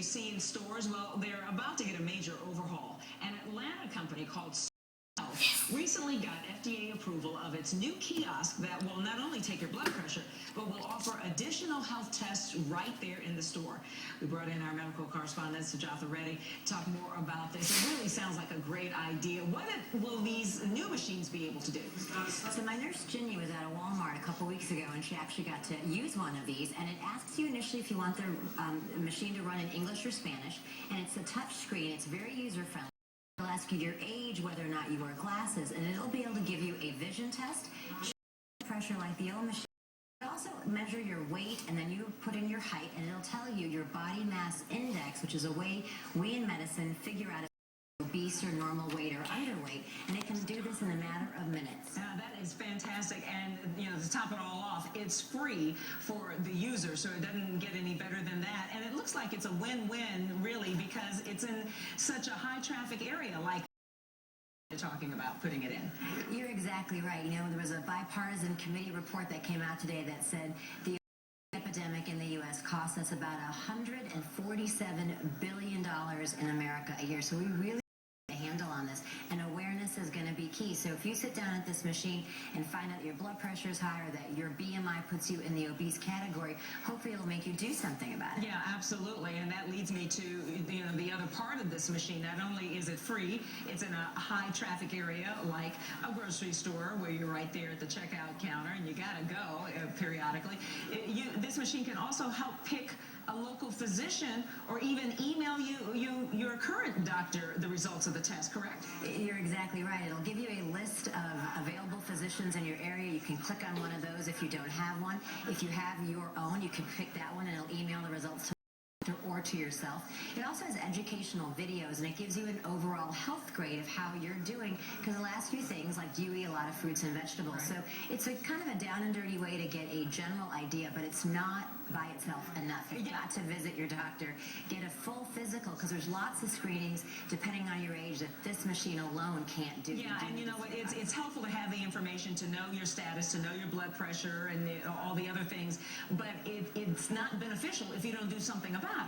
seen stores. Well, they're about to get a major overhaul. An Atlanta company called SoloHealth recently got FDA approval of its new kiosk that will not only take your blood pressure, but will offer additional health tests right there in the store. We brought in our medical correspondent, Sujatha Reddy, to talk more about this. It really sounds like a great idea. What will these new machines be able to do? So my nurse Ginny was at a Walmart a couple weeks ago, and she actually got to use one of these, and it asks you initially if you want the machine to run in English or Spanish, and it's a touch screen. It's very user-friendly. It'll ask you your age, whether or not you wear glasses, and it'll be able to give you a vision test, pressure like the old machine. It'll also measure your weight, and then you put in your height, and it'll tell you your body mass index, which is a way we in medicine figure out if you're obese or normal weight or underweight, and it can do this in a matter of minutes. That is fantastic, and to top it all off, it's free for the user, so it doesn't get any better than that. And it looks like it's a win-win, really, because it's in such a high-traffic area like talking about putting it in. You're exactly right. There was a bipartisan committee report that came out today that said the epidemic in the U.S. costs us about $147 billion in America a year. So we really a handle on this, and awareness is going to be key. So if you sit down at this machine and find out your blood pressure is high or that your BMI puts you in the obese category, hopefully it'll make you do something about it. Yeah, absolutely, and that leads me to the other part of this machine. Not only is it free, it's in a high traffic area like a grocery store where you're right there at the checkout counter and you gotta go periodically. This machine can also help pick a local physician or even email your current doctor the results of the test, correct? You're exactly right. It'll give you a list of available physicians in your area. You can click on one of those if you don't have one. If you have your own, you can pick that one and it'll email the results to or to yourself. It also has educational videos, and it gives you an overall health grade of how you're doing, because it'll ask you things like, do you eat a lot of fruits and vegetables? Right. So it's a kind of a down and dirty way to get a general idea, but it's not by itself enough. You've got to visit your doctor, get a full physical, because there's lots of screenings depending on your age that this machine alone can't do. Yeah, and you know what, it's helpful to have the information to know your status, to know your blood pressure and all the other things, but it's not beneficial if you don't do something about it.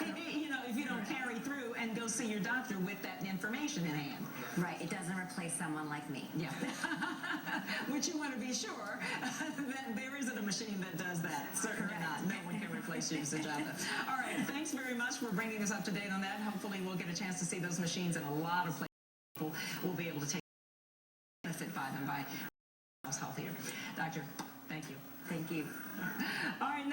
If you don't carry through and go see your doctor with that information in hand. Right, it doesn't replace someone like me. Yeah. Which you want to be sure that there isn't a machine that does that. Certainly not. No one can replace you, Sujatha. All right, thanks very much for bringing us up to date on that. Hopefully we'll get a chance to see those machines in a lot of places. People will be able to take benefit by them by healthier. Doctor, thank you. Thank you. All right.